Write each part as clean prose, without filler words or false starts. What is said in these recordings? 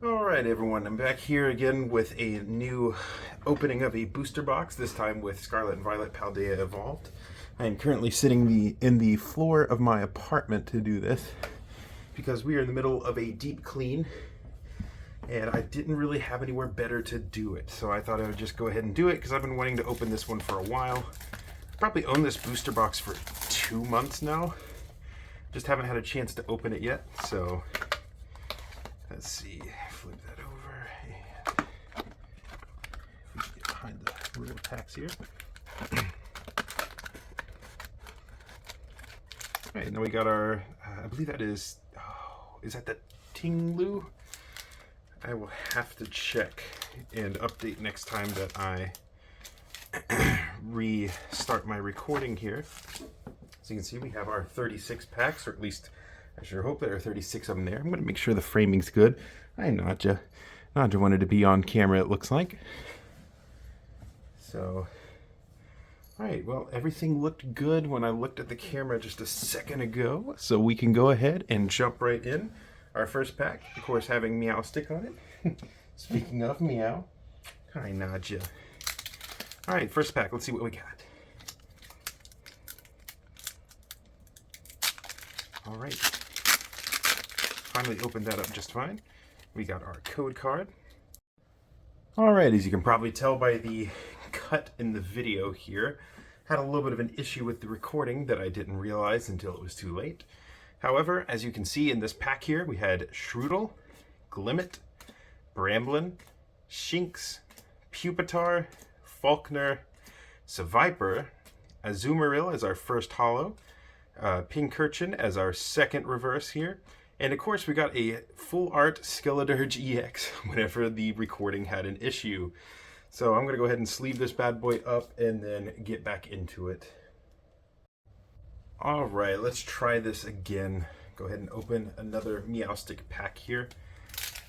Alright everyone, I'm back here again with a new opening of a booster box, this time with Scarlet and Violet Paldea Evolved. I am currently sitting in the floor of my apartment to do this because we are in the middle of a deep clean and I didn't really have anywhere better to do it. So I thought I would just go ahead and do it because I've been wanting to open this one for a while. I've probably owned this booster box for 2 months now. Just haven't had a chance to open it yet, so let's see, flip that over, and if we can get behind the real packs here. Alright, now we got our, I believe that is that the Tinglu? I will have to check and update next time that I restart my recording here. So you can see we have our 36 packs, or at least I sure hope there are 36 of them there. I'm going to make sure the framing's good. I Nadja wanted to be on camera, it looks like. So, alright, well, everything looked good when I looked at the camera just a second ago. So we can go ahead and jump right in. Our first pack, of course, having Meow stick on it. Speaking of Meow. Hi, Nadja. Alright, first pack, let's see what we got. Alright. Finally opened that up just fine. We got our code card. Alright, as you can probably tell by the cut in the video here, had a little bit of an issue with the recording that I didn't realize until it was too late. However, as you can see in this pack here, we had Shroodle, Glimmet, Bramblin, Shinx, Pupitar, Falkner, Seviper, Azumarill as our first holo, Pincurchin as our second reverse here, and of course we got a full art Skeledirge EX whenever the recording had an issue. So I'm going to go ahead and sleeve this bad boy up and then get back into it. Alright, let's try this again. Go ahead and open another Meowstic pack here.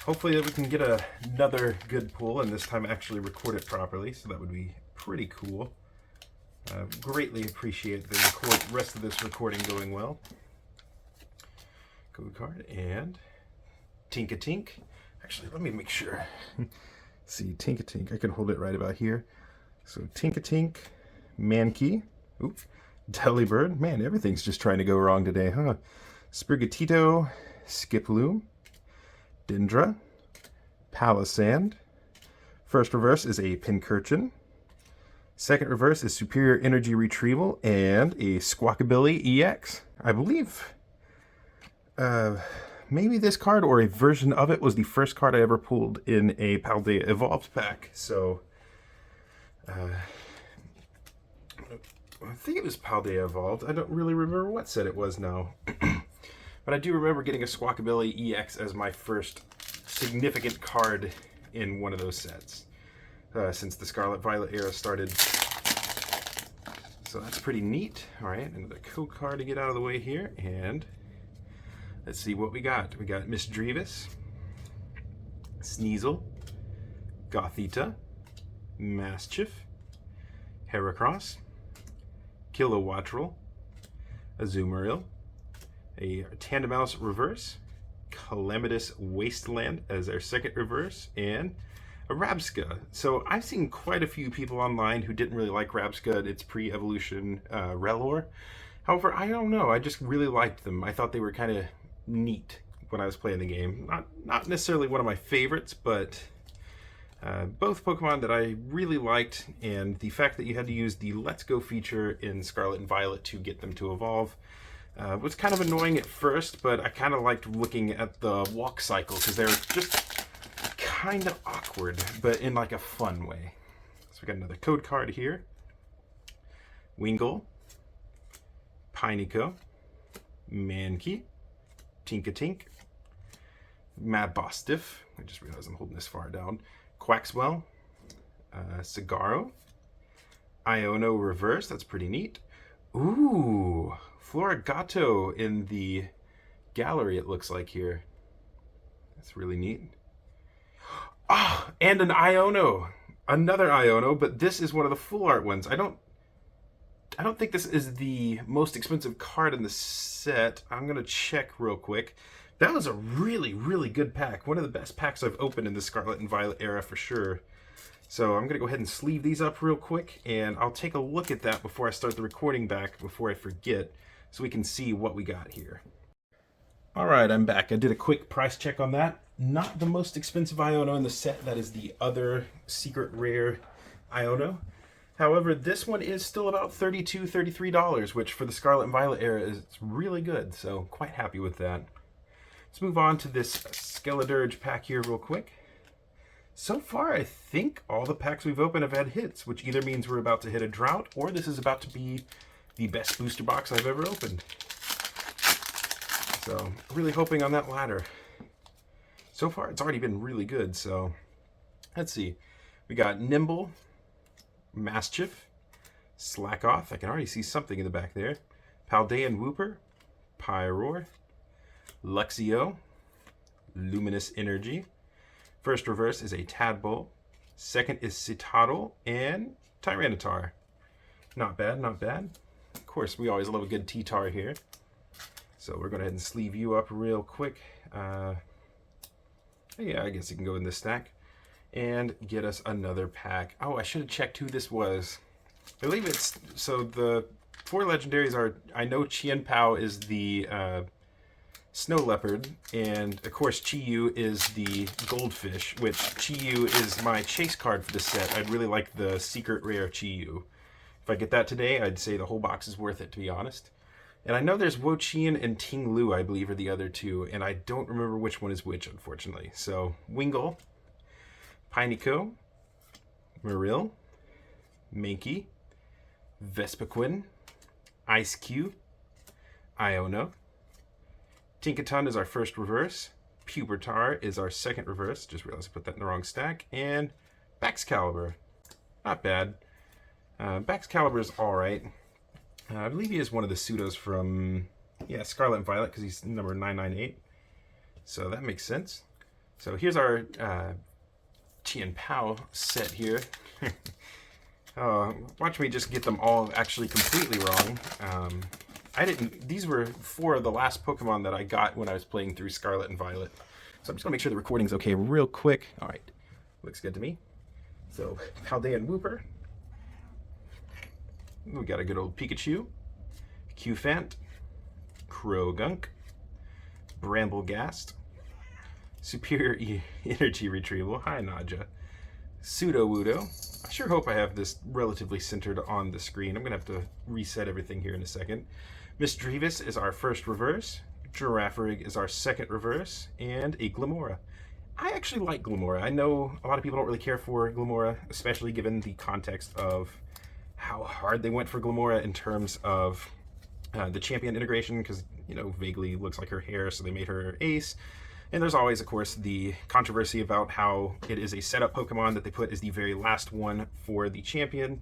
Hopefully we can get another good pull and this time actually record it properly, so that would be pretty cool. Greatly appreciate the rest of this recording going well. Code card and Tink-a-Tink. Actually, let me make sure. See, Tink-a-Tink. I can hold it right about here. So Tink-a-Tink, Mankey, oops, Delibird. Man, everything's just trying to go wrong today, huh? Sprigatito, Skiploom, Dendra, Palisand. First reverse is a Pincurchin. Second reverse is Superior Energy Retrieval and a Squawkabilly EX. I believe maybe this card or a version of it was the first card I ever pulled in a Paldea Evolved pack. So I think it was Paldea Evolved. I don't really remember what set it was now. But I do remember getting a Squawkabilly EX as my first significant card in one of those sets. Since the Scarlet Violet era started. So that's pretty neat. Alright, another code card to get out of the way here, and let's see what we got. We got Miss Drevis, Sneasel, Gothita, Mastiff, Heracross, Kilowattrel, Azumarill, a Tandemaus reverse, Calamitous Wasteland as our second reverse, and a Rabsca. So I've seen quite a few people online who didn't really like Rabsca at its pre-evolution Relor. However, I don't know. I just really liked them. I thought they were kind of neat when I was playing the game. Not necessarily one of my favorites, but both Pokemon that I really liked, and the fact that you had to use the Let's Go feature in Scarlet and Violet to get them to evolve was kind of annoying at first, but I kind of liked looking at the walk cycle because they're just kind of awkward, but in like a fun way. So we got another code card here. Wingull, Pineco, Mankey, Tink-a-Tink, Mabostiff. I just realized I'm holding this far down. Quaxwell, Cigaro, Iono reverse. That's pretty neat. Ooh, Florigato in the gallery, it looks like here. That's really neat. Ah, and an Iono. Another Iono, but this is one of the full art ones. I don't think this is the most expensive card in the set. I'm going to check real quick. That was a really, really good pack. One of the best packs I've opened in the Scarlet and Violet era for sure. So I'm going to go ahead and sleeve these up real quick, and I'll take a look at that before I start the recording back, before I forget, so we can see what we got here. All right, I'm back. I did a quick price check on that. Not the most expensive Iono in the set. That is the other secret rare Iono. However, this one is still about $32, $33, which for the Scarlet and Violet era is really good, so quite happy with that. Let's move on to this Skeledirge pack here real quick. So far, I think all the packs we've opened have had hits, which either means we're about to hit a drought, or this is about to be the best booster box I've ever opened. So, really hoping on that latter. So far, it's already been really good, so let's see. We got Nimble, Mastiff, Slackoth, I can already see something in the back there, Paldea and Wooper, Pyroar, Luxio, Luminous Energy. First reverse is a Tadpole, second is Citadel, and Tyranitar. Not bad, not bad. Of course, we always love a good T-Tar here. So we're going to go ahead and sleeve you up real quick. Yeah, I guess you can go in this stack. And get us another pack. Oh, I should have checked who this was. I believe it's... So the 4 legendaries are... I know Chien Pao is the Snow Leopard. And, of course, Chi-Yu is the Goldfish, which Chi-Yu is my chase card for the set. I'd really like the secret rare Chi-Yu. If I get that today, I'd say the whole box is worth it, to be honest. And I know there's Wo-Chien and Ting Lu, I believe, are the other two, and I don't remember which one is which, unfortunately. So, Wingull, Pineco, Marill, Mankey, Vespiquen, Ice-Q, Iono, Tinkaton is our first reverse, Pubertar is our second reverse, just realized I put that in the wrong stack, and Baxcalibur. Not bad. Baxcalibur is alright. I believe he is one of the pseudos from, yeah, Scarlet and Violet, because he's number 998. So that makes sense. So here's our Chien Pao set here. Watch me just get them all actually completely wrong. These were 4 of the last Pokemon that I got when I was playing through Scarlet and Violet. So I'm just going to make sure the recording's okay real quick. All right, looks good to me. So Paldea and Wooper. We got a good old Pikachu, Cufant, Krogunk, Bramblegast, Superior Energy Retrieval, hi Naja, Sudowoodo. I sure hope I have this relatively centered on the screen. I'm going to have to reset everything here in a second. Misdreavus is our first reverse, Girafarig is our second reverse, and a Glimmora. I actually like Glimmora. I know a lot of people don't really care for Glimmora, especially given the context of how hard they went for Glimmora in terms of the champion integration, because, you know, vaguely looks like her hair, so they made her ace. And there's always, of course, the controversy about how it is a setup Pokemon that they put as the very last one for the champion.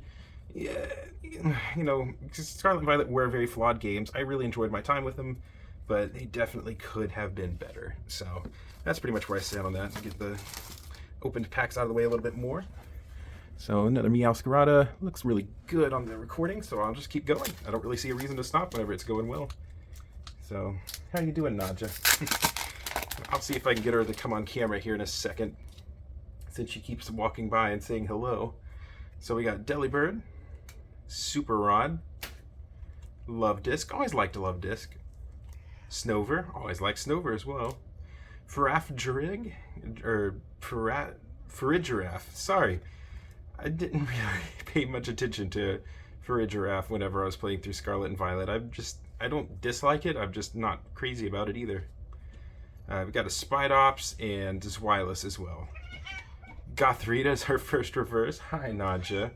Yeah, you know, Scarlet and Violet were very flawed games. I really enjoyed my time with them, but they definitely could have been better. So that's pretty much where I stand on that. Get the opened packs out of the way a little bit more. So another Meowscarada. Looks really good on the recording, so I'll just keep going. I don't really see a reason to stop whenever it's going well. So, how you doing, Nadja? I'll see if I can get her to come on camera here in a second, since she keeps walking by and saying hello. So we got Delibird, Super Rod, Love Disc. Always liked a Love Disc. Snover. Always liked Snover as well. Farafjirig, or Farigiraf. Sorry. I didn't really pay much attention to Farigiraf whenever I was playing through Scarlet and Violet. I don't dislike it, I'm just not crazy about it either. We've got a Spidops and Zweilous as well. Gothrita is our first reverse. Hi, Nadja.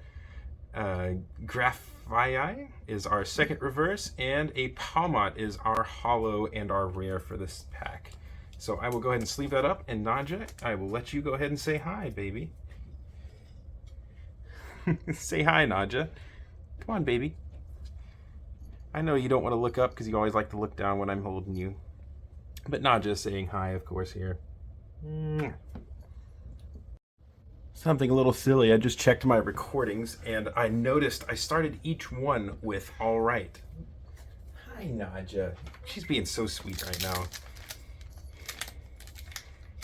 Graphii is our second reverse, and a Palmot is our holo and our rare for this pack. So I will go ahead and sleeve that up, and Nadja, I will let you go ahead and say hi, baby. Say hi, Nadja. Come on, baby. I know you don't want to look up because you always like to look down when I'm holding you. But Nadja's saying hi, of course, here. Something a little silly. I just checked my recordings and I noticed I started each one with "all right." Hi, Nadja. She's being so sweet right now.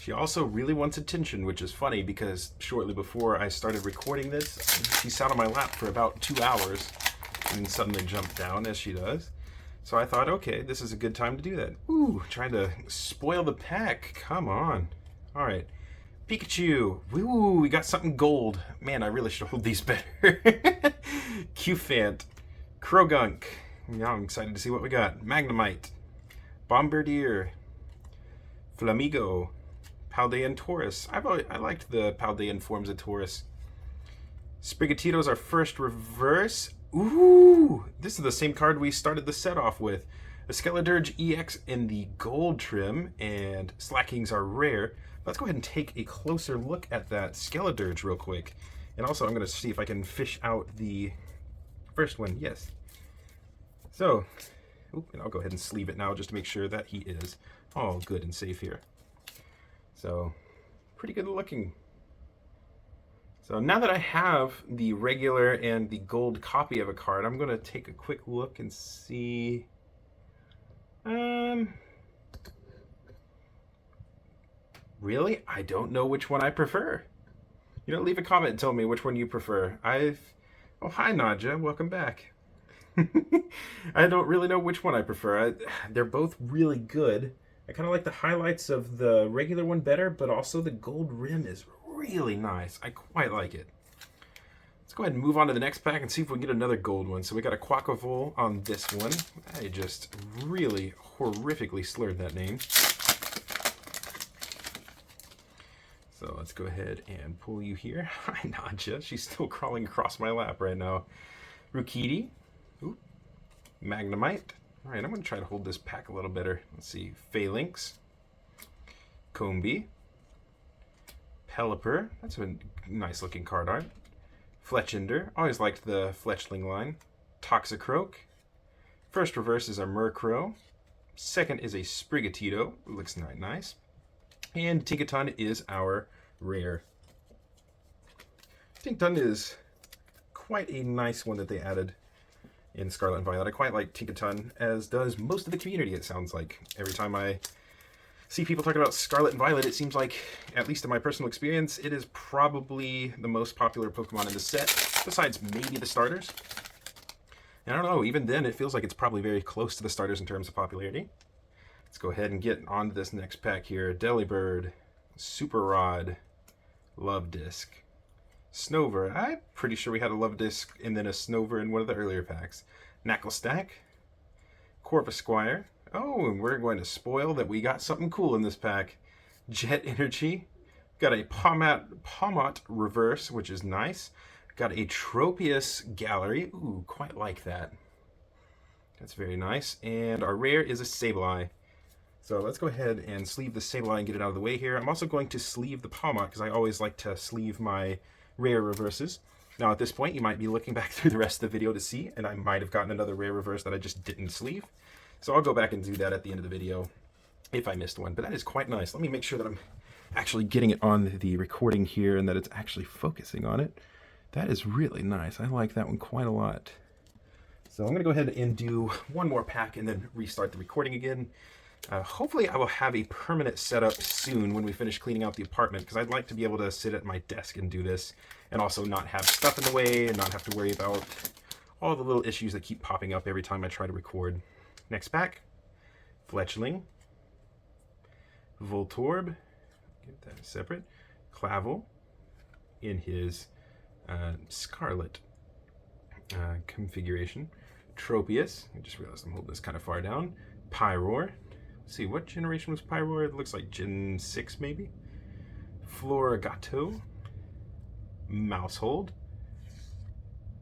She also really wants attention, which is funny because shortly before I started recording this, she sat on my lap for about 2 hours and suddenly jumped down, as she does. So I thought, okay, this is a good time to do that. Ooh, trying to spoil the pack. Come on. All right. Pikachu. Ooh, we got something gold. Man, I really should hold these better. Qfant. Krogunk. Now I'm excited to see what we got. Magnemite. Bombardier. Flamigo. Paldean Taurus. I liked the Paldean forms of Taurus. Sprigatito's our first reverse. Ooh, this is the same card we started the set off with. A Skeledirge EX in the gold trim, and Slackings are rare. Let's go ahead and take a closer look at that Skeledirge real quick. And also I'm going to see if I can fish out the first one. Yes. So, and I'll go ahead and sleeve it now just to make sure that he is all good and safe here. So, pretty good looking. So now that I have the regular and the gold copy of a card, I'm going to take a quick look and see. Really? I don't know which one I prefer. You know, leave a comment and tell me which one you prefer. Oh, hi, Nadja. Welcome back. I don't really know which one I prefer. They're both really good. I kind of like the highlights of the regular one better, but also the gold rim is really nice. I quite like it. Let's go ahead and move on to the next pack and see if we can get another gold one. So we got a Quackavolt on this one. I just really horrifically slurred that name. So let's go ahead and pull you here. Hi, Nadja. She's still crawling across my lap right now. Rukidi. Ooh. Magnemite. All right, I'm going to try to hold this pack a little better. Let's see. Phalanx. Combee. Pelipper. That's a nice looking card art. Fletchinder. Always liked the Fletchling line. Toxicroak. First reverse is a Murkrow. Second is a Sprigatito. Looks nice. And Tinkaton is our rare. Tinkaton is quite a nice one that they added in Scarlet and Violet. I quite like Tinkaton, as does most of the community, it sounds like. Every time I see people talking about Scarlet and Violet, it seems like, at least in my personal experience, it is probably the most popular Pokemon in the set, besides maybe the starters. And I don't know, even then it feels like it's probably very close to the starters in terms of popularity. Let's go ahead and get on to this next pack here. Delibird, Super Rod, Love Disc, Snover. I'm pretty sure we had a Love Disc and then a Snover in one of the earlier packs. Knucklestack, Corvisquire. Oh, and we're going to spoil that we got something cool in this pack. Jet Energy. Got a Pomot reverse, which is nice. Got a Tropius Gallery. Ooh, quite like that. That's very nice. And our rare is a Sableye. So let's go ahead and sleeve the Sableye and get it out of the way here. I'm also going to sleeve the Pomot because I always like to sleeve my rare reverses. Now at this point you might be looking back through the rest of the video to see, and I might have gotten another rare reverse that I just didn't sleeve. So I'll go back and do that at the end of the video if I missed one. But that is quite nice. Let me make sure that I'm actually getting it on the recording here and that it's actually focusing on it. That is really nice. I like that one quite a lot. So I'm going to go ahead and do one more pack and then restart the recording again. Hopefully I will have a permanent setup soon when we finish cleaning out the apartment, because I'd like to be able to sit at my desk and do this and also not have stuff in the way and not have to worry about all the little issues that keep popping up every time I try to record. Next pack, Fletchling, Voltorb, get that separate, Clavel in his Scarlet configuration, Tropius, I just realized I'm holding this kind of far down, Pyroar. Let's see, what generation was Pyroar? It looks like Gen 6 maybe. Florigato. Mousehold.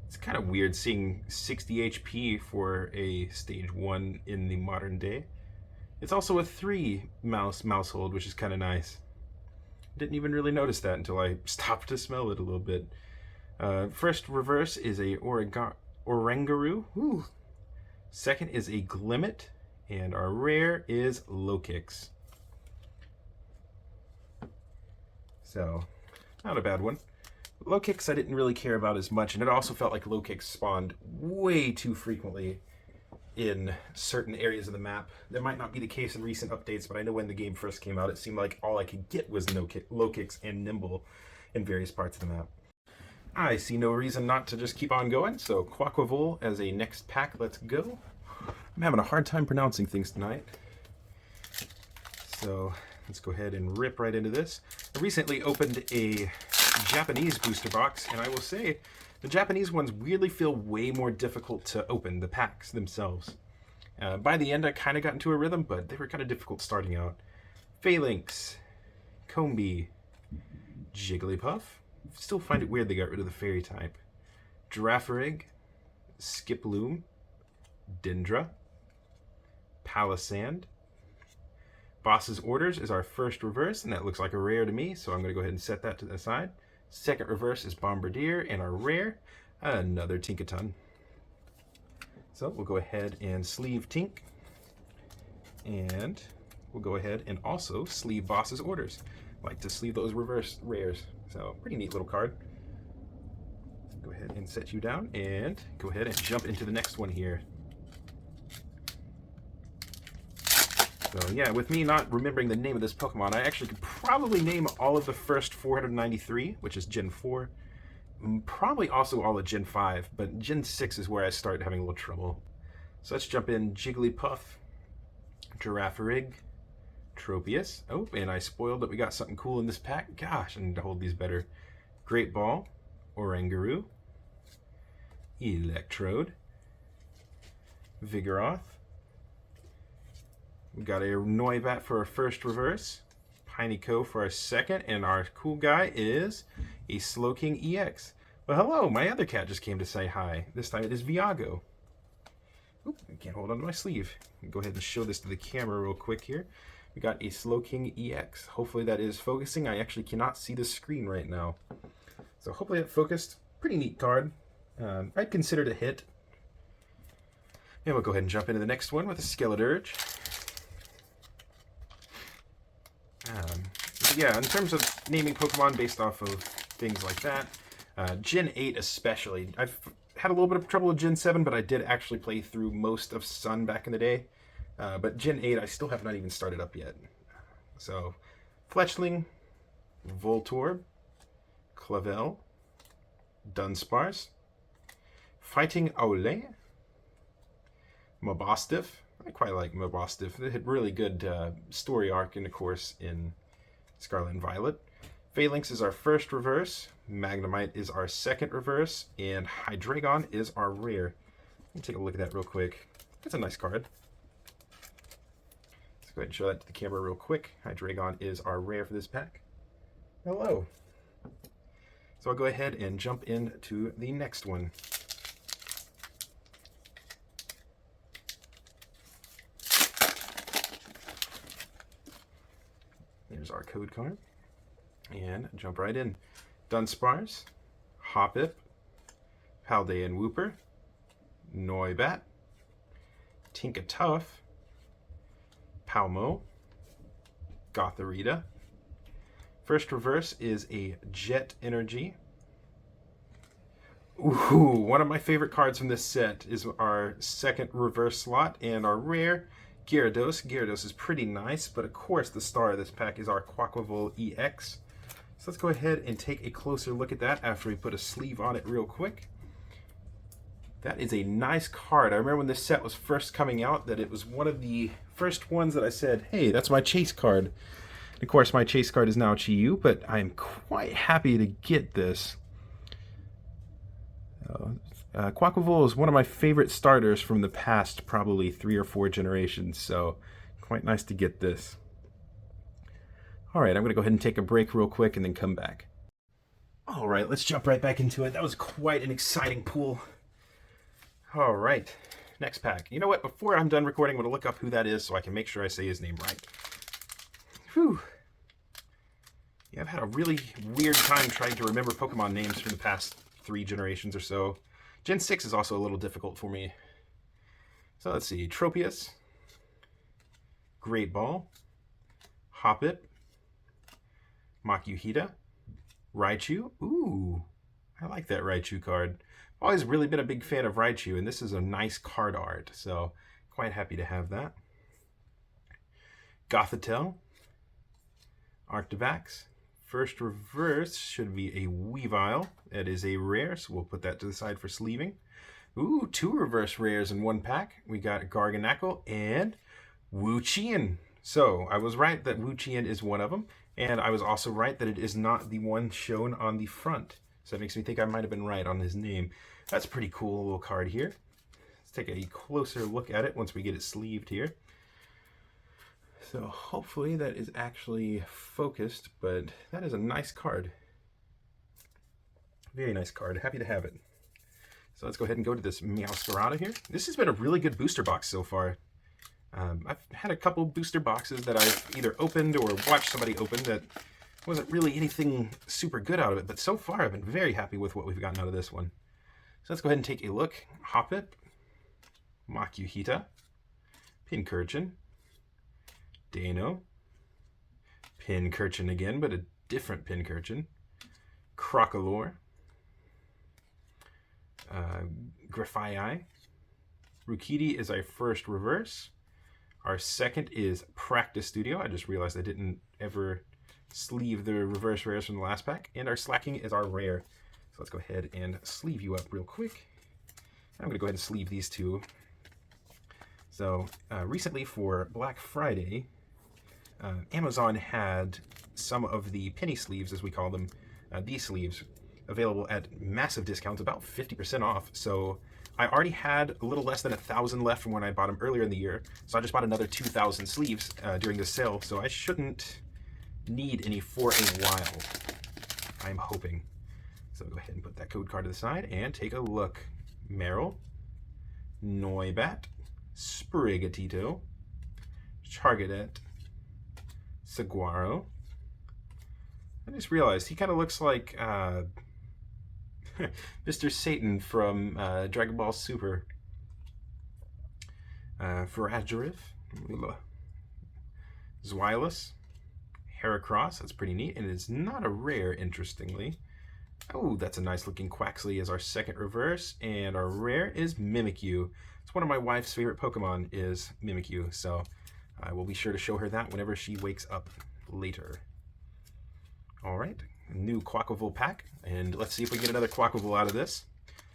It's kind of weird seeing 60 HP for a stage 1 in the modern day. It's also a 3 Mousehold, which is kind of nice. Didn't even really notice that until I stopped to smell it a little bit. First reverse is a Oranguru. Ooh. Second is a Glimmet. And our rare is Lokix. So, not a bad one. Lokix I didn't really care about as much, and it also felt like Lokix spawned way too frequently in certain areas of the map. That might not be the case in recent updates, but I know when the game first came out, it seemed like all I could get was low kicks and nimble in various parts of the map. I see no reason not to just keep on going, so Quaquavole as a next pack, let's go. I'm having a hard time pronouncing things tonight. So let's go ahead and rip right into this. I recently opened a Japanese booster box, and I will say the Japanese ones weirdly feel way more difficult to open, the packs themselves. By the end, I kind of got into a rhythm, but they were kind of difficult starting out. Phalanx, Combee, Jigglypuff. Still find it weird they got rid of the fairy type. Girafarig, Skiploom, Dendra, Palisand. Boss's Orders is our first reverse, and that looks like a rare to me, so I'm going to go ahead and set that to the side. Second reverse is Bombardier, and our rare, another Tinkaton. So we'll go ahead and sleeve Tink, and we'll go ahead and also sleeve Boss's Orders. I like to sleeve those reverse rares, so pretty neat little card. Go ahead and set you down, and go ahead and jump into the next one here. So yeah, with me not remembering the name of this Pokemon, I actually could probably name all of the first 493, which is Gen 4. Probably also all of Gen 5, but Gen 6 is where I start having a little trouble. So let's jump in Jigglypuff, Girafarig, Tropius. Oh, and I spoiled that we got something cool in this pack. Gosh, I need to hold these better. Great Ball, Oranguru, Electrode, Vigoroth. We got a Noibat for our first reverse, Pineco for our second, and our cool guy is a Slowking EX. Well, hello, my other cat just came to say hi. This time it is Viago. Oop, I can't hold onto my sleeve. Go ahead and show this to the camera real quick here. We got a Slowking EX. Hopefully that is focusing. I actually cannot see the screen right now. So hopefully that focused. Pretty neat card. I'd consider it a hit. And we'll go ahead and jump into the next one with a Skeledirge. Yeah, in terms of naming Pokemon based off of things like that, Gen 8 especially. I've had a little bit of trouble with Gen 7, but I did actually play through most of Sun back in the day. But Gen 8, I still have not even started up yet. So, Fletchling, Voltorb, Clavel, Dunsparce, Fighting Owlette, Mabostiff. I quite like Mabostiff. It had really good story arc in the course in Scarlet and Violet. Phalanx is our first reverse, Magnemite is our second reverse, and Hydreigon is our rare. Let me take a look at that real quick. That's a nice card. Let's go ahead and show that to the camera real quick. Hydreigon is our rare for this pack. Hello. So I'll go ahead and jump into the next one. There's our code card. And jump right in. Dunsparce, Hoppip, Paldea and Wooper, Noibat, Tinkatuff, Palmo, Gothorita. First reverse is a Jet Energy. Ooh, one of my favorite cards from this set is our second reverse slot, and our rare Gyarados. Gyarados is pretty nice, but of course the star of this pack is our Quaquavole EX. So let's go ahead and take a closer look at that after we put a sleeve on it real quick. That is a nice card. I remember when this set was first coming out that it was one of the first ones that I said, hey, that's my chase card. Of course, my chase card is now Chi-Yu, but I'm quite happy to get this. Quaquavole is one of my favorite starters from the past probably 3 or 4 generations, so quite nice to get this. Alright, I'm going to go ahead and take a break real quick and then come back. Alright, let's jump right back into it. That was quite an exciting pull. Alright, next pack. You know what, before I'm done recording, I'm going to look up who that is so I can make sure I say his name right. Whew. Yeah, I've had a really weird time trying to remember Pokemon names from the past 3 generations or so. Gen 6 is also a little difficult for me. So let's see. Tropius, Great Ball, Hoppip, Makuhita, Raichu. Ooh, I like that Raichu card. always really been a big fan of Raichu, and this is a nice card art, so quite happy to have that. Gothitelle, Arctivax. First reverse should be a Weavile. That is a rare, so we'll put that to the side for sleeving. Ooh, 2 reverse rares in one pack. We got Garganacl and Wu-Chien. So I was right that Wu-Chien is one of them, and I was also right that it is not the one shown on the front. So that makes me think I might have been right on his name. That's a pretty cool little card here. Let's take a closer look at it once we get it sleeved here. So hopefully that is actually focused, but that is a nice card. Very nice card. Happy to have it. So let's go ahead and go to this Meowscarada here. This has been a really good booster box so far. I've had a couple booster boxes that I've either opened or watched somebody open that wasn't really anything super good out of it, but so far I've been very happy with what we've gotten out of this one. So let's go ahead and take a look. Hoppip, Makuhita, Pincurchin, Dano, Pincurchin again, but a different Pincurchin, Crocolore, Grafaiai. Rukidi is our first reverse. Our second is Practice Studio. I just realized I didn't ever sleeve the reverse rares from the last pack. And our Slacking is our rare. So let's go ahead and sleeve you up real quick. I'm going to go ahead and sleeve these two. So recently for Black Friday, Amazon had some of the penny sleeves, as we call them, these sleeves, available at massive discounts, about 50% off. So I already had a little less than 1,000 left from when I bought them earlier in the year. So I just bought another 2,000 sleeves during the sale. So I shouldn't need any for a while, I'm hoping. So go ahead and put that code card to the side and take a look. Meryl, Noibat, Sprigatito, Charcadet, Saguaro. I just realized he kind of looks like Mr. Satan from Dragon Ball Super. Ferajirif, Zweilous, Heracross, that's pretty neat, and it's not a rare, interestingly. Oh, that's a nice looking Quaxley as our second reverse, and our rare is Mimikyu. It's one of my wife's favorite Pokemon is Mimikyu, so I will be sure to show her that whenever she wakes up later. All right, new Quaquaval pack, and let's see if we get another Quaquaval out of this.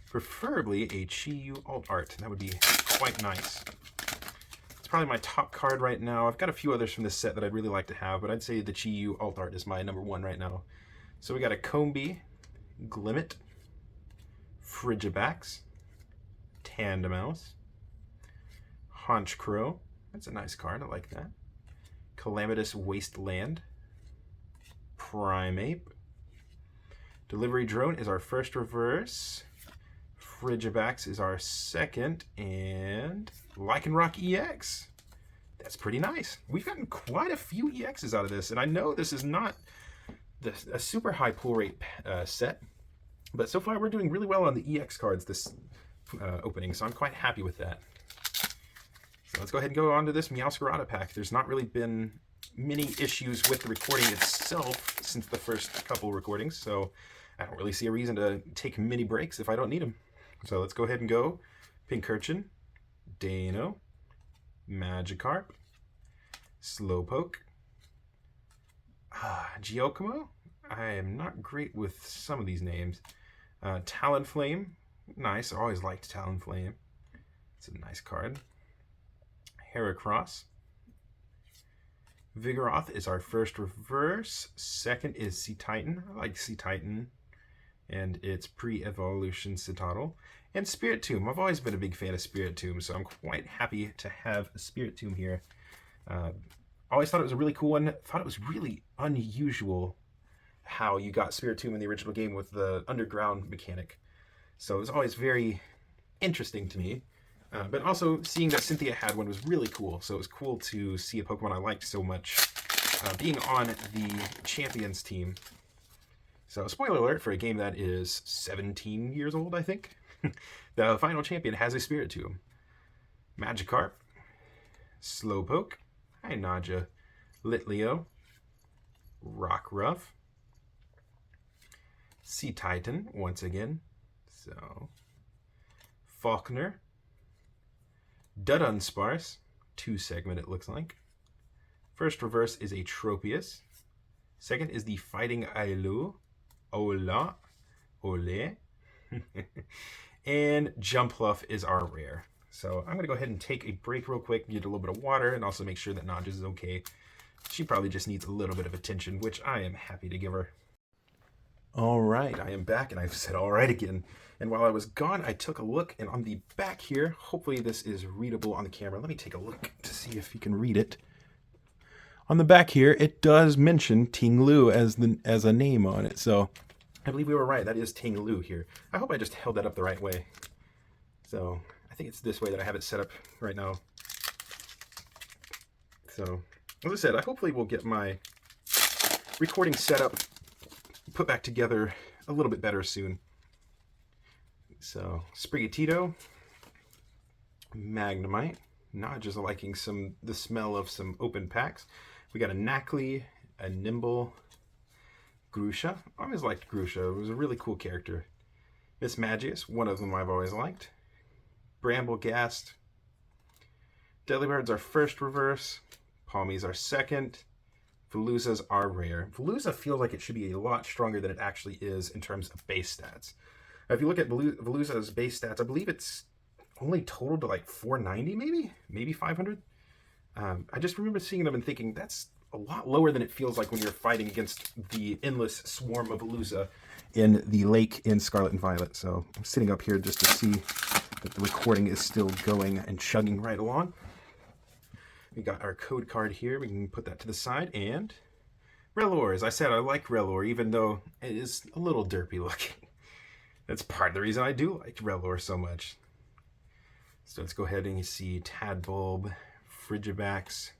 Preferably a Chi-Yu alt art. That would be quite nice. It's probably my top card right now. I've got a few others from this set that I'd really like to have, but I'd say the Chi-Yu alt art is my #1 right now. So we got a Combee, Glimmet, Frigibax, Tandemaus, Honchkrow. That's a nice card. I like that. Calamitous Wasteland, Primeape. Delivery Drone is our first reverse. Frigibax is our second, and Lycanroc EX. That's pretty nice. We've gotten quite a few EXs out of this, and I know this is not a super high pull rate set, but so far we're doing really well on the EX cards this opening, so I'm quite happy with that. So let's go ahead and go on to this Meowscarada pack. There's not really been many issues with the recording itself since the first couple recordings, so I don't really see a reason to take mini breaks if I don't need them. So let's go ahead and go. Pincurchin, Dano, Magikarp, Slowpoke, Giacomo. I am not great with some of these names. Talonflame, nice. I always liked Talonflame. It's a nice card. Heracross. Vigoroth is our first reverse. Second is Sea Titan. I like Sea Titan and its pre-evolution Citadel. And Spiritomb. I've always been a big fan of Spiritomb, so I'm quite happy to have a Spiritomb here. Always thought it was a really cool one. Thought it was really unusual how you got Spiritomb in the original game with the underground mechanic. So it was always very interesting to me. But also seeing that Cynthia had one was really cool. So it was cool to see a Pokemon I liked so much being on the Champions team. So spoiler alert for a game that is 17 years old, I think. The final champion has a Spiritomb. Magikarp, Slowpoke, hi Naja, Litleo, Rockruff, Sea Titan once again. So Faulkner, Dudunsparce, 2-segment it looks like. First reverse is a Tropius. Second is the Fighting Ailu, Ola, Ole. And Jumpluff is our rare. So I'm going to go ahead and take a break real quick, get a little bit of water, and also make sure that Nadja is okay. She probably just needs a little bit of attention, which I am happy to give her. All right, I am back, and I've said all right again. And while I was gone, I took a look, and on the back here, hopefully this is readable on the camera. Let me take a look to see if you can read it. On the back here, it does mention Ting Lu as a name on it, so I believe we were right. That is Ting Lu here. I hope I just held that up the right way. So I think it's this way that I have it set up right now. So as I said, I hopefully will get my recording setup put back together a little bit better soon. So Sprigatito, Magnemite, not just liking the smell of some open packs. We got a Knackley, a Nimble, Grusha. I always liked Grusha. It was a really cool character. Miss Magius, one of them I've always liked. Bramblegast. Delibird's our first reverse. Palmy's our second. Veluza's our rare. Veluza feels like it should be a lot stronger than it actually is in terms of base stats. Now, if you look at Veluza's base stats, I believe it's only totaled to like 490 maybe 500. I just remember seeing them and thinking that's a lot lower than it feels like when you're fighting against the endless swarm of Veluza in the lake in Scarlet and Violet. So I'm sitting up here just to see that the recording is still going and chugging right along. We got our code card here. We can put that to the side. And Rellor. As I said, I like Rellor, even though it is a little derpy looking. That's part of the reason I do like Rellor so much. So let's go ahead and you see Tadbulb, Frigibax,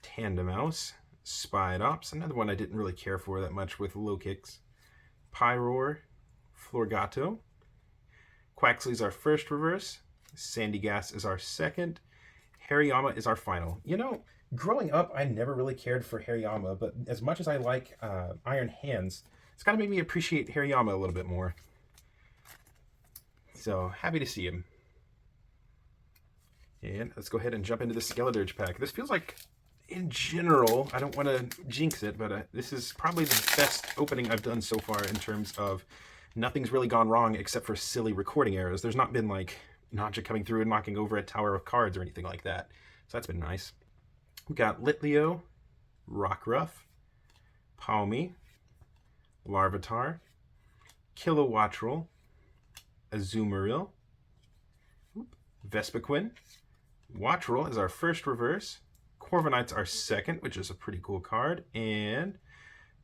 Tandemaus, Spidops, another one I didn't really care for that much with low kicks. Pyroar, Florgato, Quaxly's our first reverse, Sandygast is our second, Hariyama is our final. You know, growing up, I never really cared for Hariyama, but as much as I like Iron Hands, it's kind of made me appreciate Hariyama a little bit more. So, happy to see him. And let's go ahead and jump into the Skeledirge pack. This feels like, in general, I don't want to jinx it, but this is probably the best opening I've done so far in terms of nothing's really gone wrong except for silly recording errors. There's not been like Nadja coming through and knocking over a tower of cards or anything like that. So that's been nice. We got Litleo, Rockruff, Palmy, Larvitar, Kilowattrel, Azumarill, Vespiquen. Wattrel is our first reverse. Corviknight's our second, which is a pretty cool card. And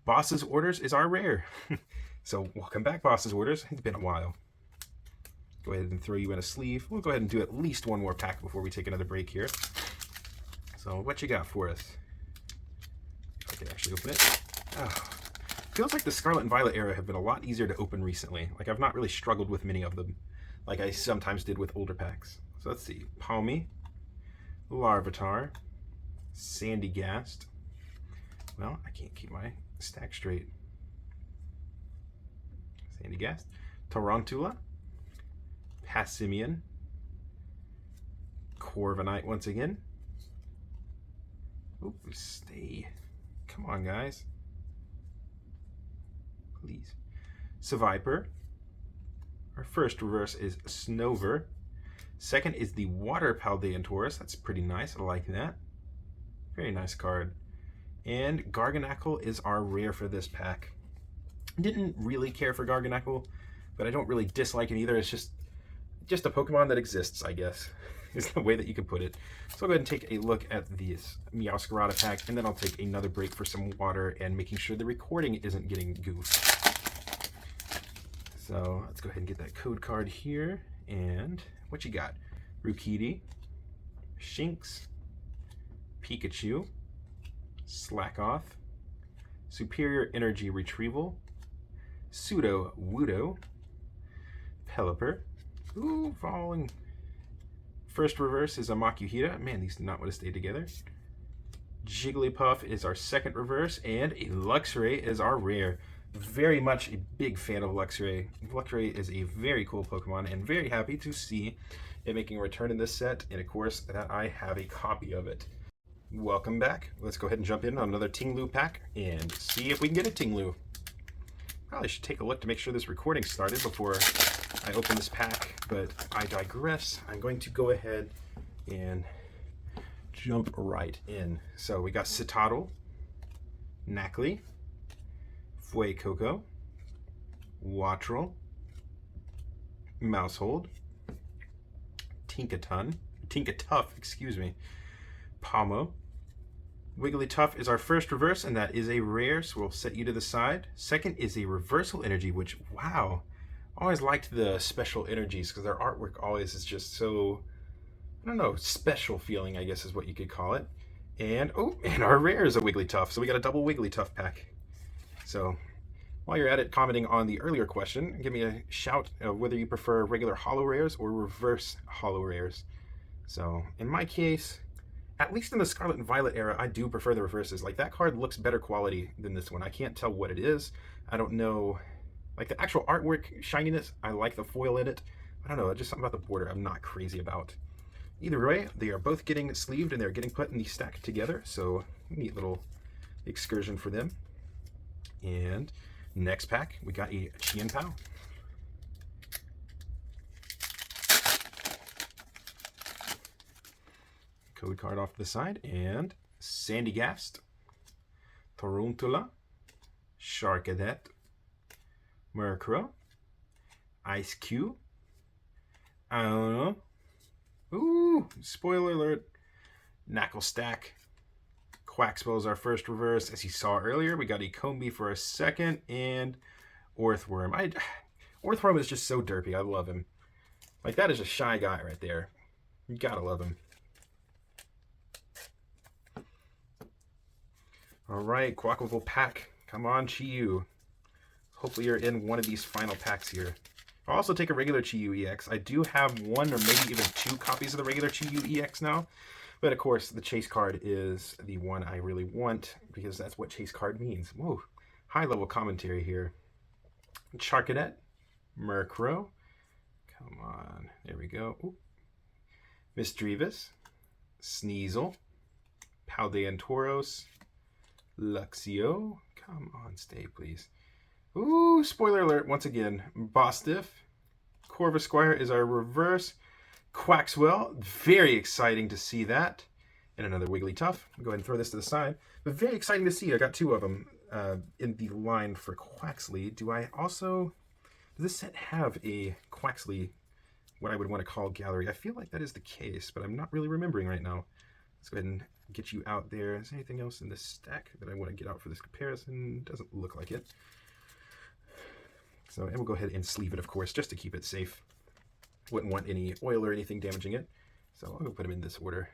Boss's Orders is our rare. So welcome back, Boss's Orders. It's been a while. Go ahead and throw you in a sleeve. We'll go ahead and do at least one more pack before we take another break here. So what you got for us? If I can actually open it. Oh. Feels like the Scarlet and Violet era have been a lot easier to open recently. Like I've not really struggled with many of them like I sometimes did with older packs. So let's see. Palmy, Larvitar, Sandygast. Well, I can't keep my stack straight. Sandygast, Tarantula, Passimian, Corviknight once again. Oop, stay. Come on, guys. Please. Seviper. Our first reverse is Snover. Second is the Water Paldea Taurus. That's pretty nice. I like that. Very nice card. And Garganacl is our rare for this pack. Didn't really care for Garganacl, but I don't really dislike it either. It's just a Pokemon that exists, I guess, is the way that you could put it. So I'll go ahead and take a look at this Meowscarada pack, and then I'll take another break for some water and making sure the recording isn't getting goofed. So let's go ahead and get that code card here. And what you got? Rukidi, Shinx, Pikachu, Slackoth, Superior Energy Retrieval, Pseudo Wudo, Pelipper. Ooh, falling. First reverse is a Makuhita. Man, these do not want to stay together. Jigglypuff is our second reverse, and a Luxray is our rare. very much a big fan of Luxray. Luxray is a very cool Pokemon, and very happy to see it making a return in this set, and of course that I have a copy of it. Welcome back. Let's go ahead and jump in on another Tinglu pack and see if we can get a Tinglu. Probably should take a look to make sure this recording started before I open this pack, but I digress. I'm going to go ahead and jump right in. So we got Citadel, Knackley, Fuecoco, Wattrel, Mousehold, Tinkatuff, excuse me, Palmo. Wigglytuff is our first reverse, and that is a rare, so we'll set you to the side. Second is a reversal energy, which, wow, always liked the special energies because their artwork always is just so, I don't know, special feeling, I guess is what you could call it. And, oh, and our rare is a Wigglytuff, so we got a double Wigglytuff pack. So, while you're at it, commenting on the earlier question, give me a shout of whether you prefer regular holo rares or reverse holo rares. So, in my case, at least in the Scarlet and Violet era, I do prefer the reverses. Like, that card looks better quality than this one. I can't tell what it is. I don't know. Like, the actual artwork shininess, I like the foil in it. I don't know, just something about the border I'm not crazy about. Either way, they are both getting sleeved and they're getting put in the stack together. So, neat little excursion for them. And next pack, we got a Chien-Pao. Code card off to the side, and Sandygast, Tarountula, Charcadet, Murkrow, Ice Cube, I don't know. Ooh, spoiler alert, Knucklestack. Quaxwell is our first reverse. As you saw earlier, we got a Combee for a second, and Orthworm. Orthworm is just so derpy. I love him. Like, that is a shy guy right there. You gotta love him. All right, Quackable pack. Come on, Chi-Yu. Hopefully you're in one of these final packs here. I'll also take a regular Chi-Yu EX. I do have one or maybe even two copies of the regular Chi-Yu EX now. But of course, the chase card is the one I really want because that's what chase card means. Whoa, high level commentary here. Charcadet, Murkrow. Come on, there we go. Ooh. Misdreavus, Sneasel, Paldea and Tauros, Luxio. Come on, stay please. Ooh, spoiler alert once again. Bostiff. Corvisquire is our reverse. Quaxwell, very exciting to see that. And another Wigglytuff. I'll go ahead and throw this to the side. But very exciting to see. I got two of them in the line for Quaxley. Does this set have a Quaxley, what I would want to call gallery? I feel like that is the case, but I'm not really remembering right now. Let's go ahead and get you out there. Is there anything else in this stack that I want to get out for this comparison? Doesn't look like it. So, and we'll go ahead and sleeve it, of course, just to keep it safe. Wouldn't want any oil or anything damaging it. So I'll go put them in this order.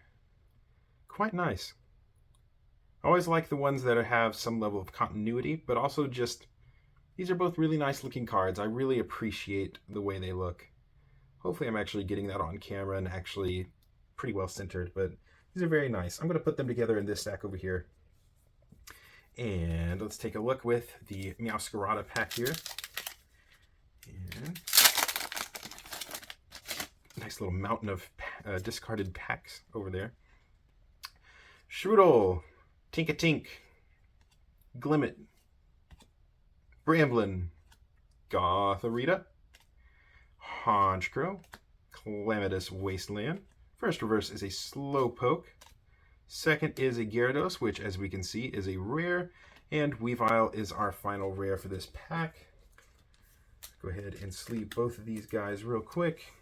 Quite nice. I always like the ones that have some level of continuity, but also just, these are both really nice looking cards. I really appreciate the way they look. Hopefully I'm actually getting that on camera and actually pretty well centered, but these are very nice. I'm going to put them together in this stack over here. And let's take a look with the Meowscarada pack here. And nice little mountain of discarded packs over there. Shroodle, Tinkatink, Glimmet, Bramblin, Gothorita, Honchkrow, Calamitous Wasteland. First reverse is a Slowpoke. Second is a Gyarados, which as we can see is a rare. And Weavile is our final rare for this pack. Go ahead and sleeve both of these guys real quick.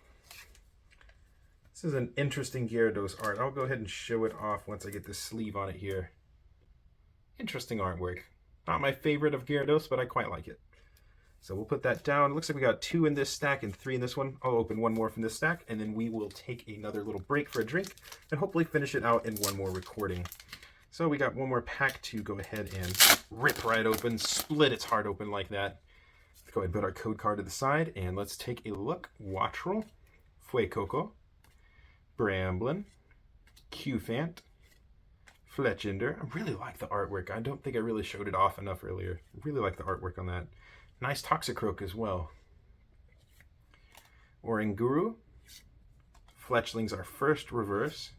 This is an interesting Gyarados art. I'll go ahead and show it off once I get the sleeve on it here. Interesting artwork. Not my favorite of Gyarados, but I quite like it. So we'll put that down. It looks like we got 2 in this stack and 3 in this one. I'll open one more from this stack, and then we will take another little break for a drink and hopefully finish it out in one more recording. So we got one more pack to go ahead and rip right open, split its heart open like that. Let's go ahead and put our code card to the side, and let's take a look. Wattrel, Fuecoco, Bramblin, Qfant, Fletchender. I really like the artwork. I don't think I really showed it off enough earlier. I really like the artwork on that. Nice Toxicroak as well. Oranguru. Fletchling's our first reverse.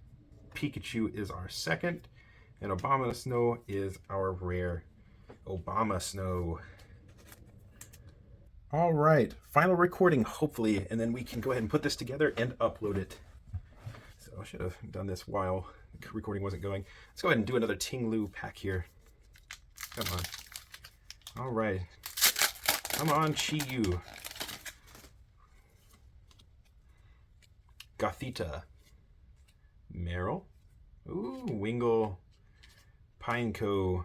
Pikachu is our second. And Obama Snow is our rare. Obama Snow. All right, final recording, hopefully, and then we can go ahead and put this together and upload it. So I should have done this while the recording wasn't going. Let's go ahead and do another Ting-Lu pack here. Come on. All right. Come on, Chi-Yu. Gothita. Meryl. Ooh, Wingull. Pineco.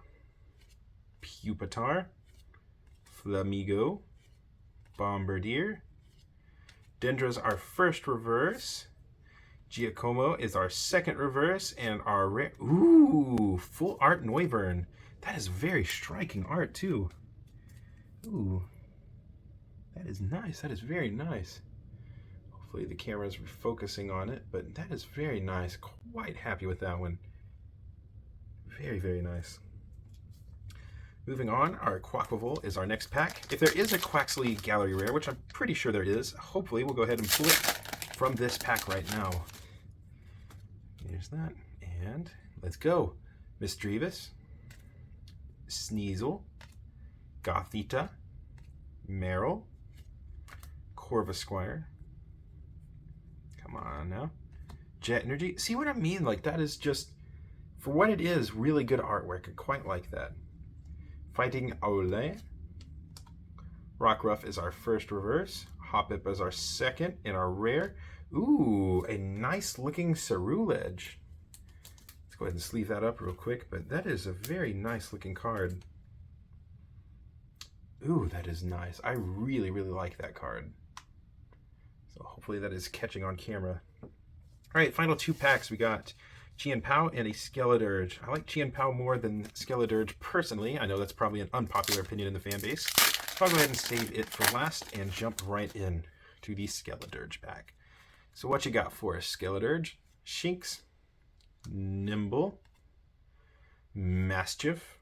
Pupitar. Flamigo. Bombardier. Dendra's our first reverse. Giacomo is our second reverse, and our rare. Ooh, full art Noivern. That is very striking art too. Ooh, that is nice. That is very nice. Hopefully the camera's focusing on it, but that is very nice. Quite happy with that one. Very, very nice. Moving on, our Quaquaval is our next pack. If there is a Quaxley Gallery Rare, which I'm pretty sure there is, hopefully we'll go ahead and pull it from this pack right now. There's that, and let's go. Misdreavus, Sneasel, Gothita, Meryl, Corvisquire. Come on now. Jet Energy. See what I mean? Like, that is just, for what it is, really good artwork. I quite like that. Fighting Ole. Rockruff is our first reverse. Hoppip is our second and our rare. Ooh, a nice looking Ceruledge. Let's go ahead and sleeve that up real quick, but that is a very nice looking card. Ooh, that is nice. I really, really like that card. So hopefully that is catching on camera. All right, final two packs. We got Chien-Pao and a Skeledirge. I like Chien-Pao more than Skeledirge personally. I know that's probably an unpopular opinion in the fan base. So I'll go ahead and save it for last and jump right in to the Skeledirge pack. So what you got for us? Skeledirge, Shinx, Nimble, Mastiff,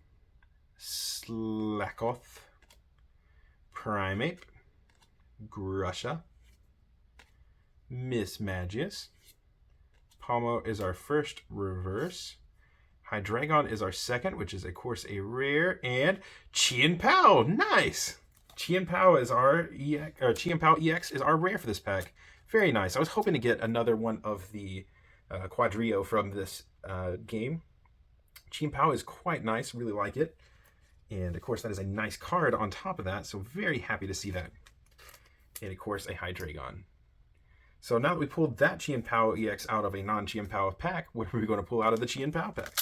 Slackoth, Primeape, Grusha, Mismagius. Palmo is our first reverse. Hydreigon is our second, which is of course a rare, and Chien-Pao, nice. Chien-Pao is our EX, or Chien-Pao EX is our rare for this pack. Very nice. I was hoping to get another one of the Quadrio from this game. Chien-Pao is quite nice, really like it. And of course that is a nice card on top of that, so very happy to see that. And of course a Hydreigon. So now that we pulled that Chien-Pao EX out of a non-Chien-Pao pack, what are we going to pull out of the Chien-Pao pack?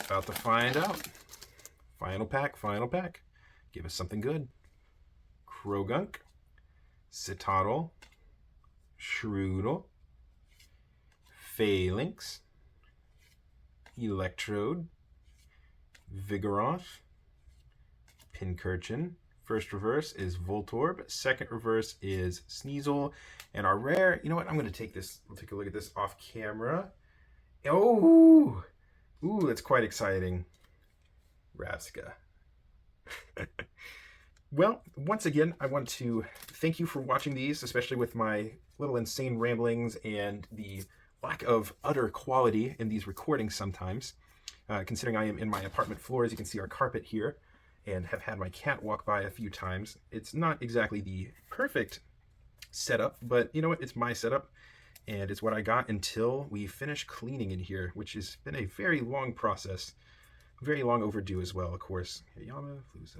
About to find out. Final pack, final pack. Give us something good. Krogunk, Citadel, Shroodle, Phalanx, Electrode, Vigoroth, Pincurchin. First reverse is Voltorb. Second reverse is Sneasel. And our rare, you know what? I'm going to take this. We'll take a look at this off camera. Oh! Ooh, that's quite exciting. Raska. Well, once again, I want to thank you for watching these, especially with my little insane ramblings and the lack of utter quality in these recordings sometimes. Considering I am in my apartment floor, as you can see our carpet here, and have had my cat walk by a few times. It's not exactly the perfect setup, but you know what? It's my setup, and it's what I got until we finish cleaning in here, which has been a very long process. Very long overdue as well, of course. Yama, Fluza,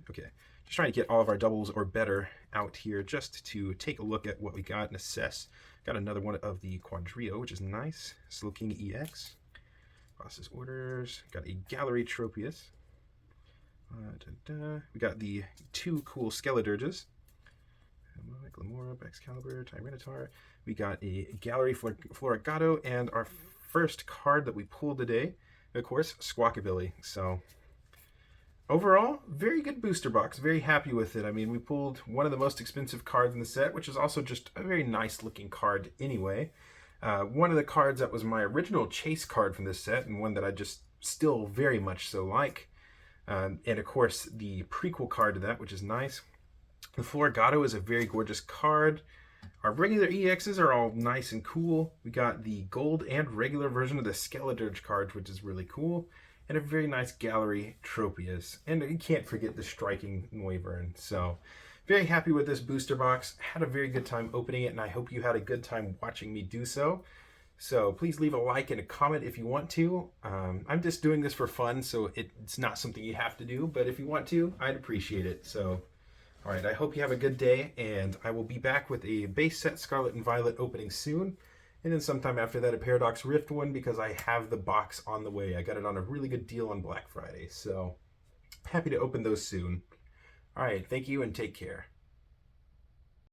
okay. Just trying to get all of our doubles or better out here just to take a look at what we got and assess. Got another one of the Quadrio, which is nice. Slowking EX. Process orders. Got a Gallery Tropius. We got the two cool Skeledirges. Glamora, Excalibur, Tyranitar. We got a Gallery Florigato, and our first card that we pulled today, of course, Squawkabilly. So overall, very good booster box. Very happy with it. I mean, we pulled one of the most expensive cards in the set, which is also just a very nice looking card anyway. One of the cards that was my original chase card from this set, and one that I just still very much so like. And of course, the prequel card to that, which is nice. The Florgato is a very gorgeous card. Our regular EXs are all nice and cool. We got the gold and regular version of the Skeledirge cards, which is really cool. And a very nice gallery Tropius. And you can't forget the striking Noivern. So, very happy with this booster box. Had a very good time opening it, and I hope you had a good time watching me do so. So please leave a like and a comment if you want to. I'm just doing this for fun, so it's not something you have to do. But if you want to, I'd appreciate it. So, all right, I hope you have a good day, and I will be back with a base set Scarlet and Violet opening soon. And then sometime after that, a Paradox Rift one, because I have the box on the way. I got it on a really good deal on Black Friday. So happy to open those soon. All right, thank you and take care.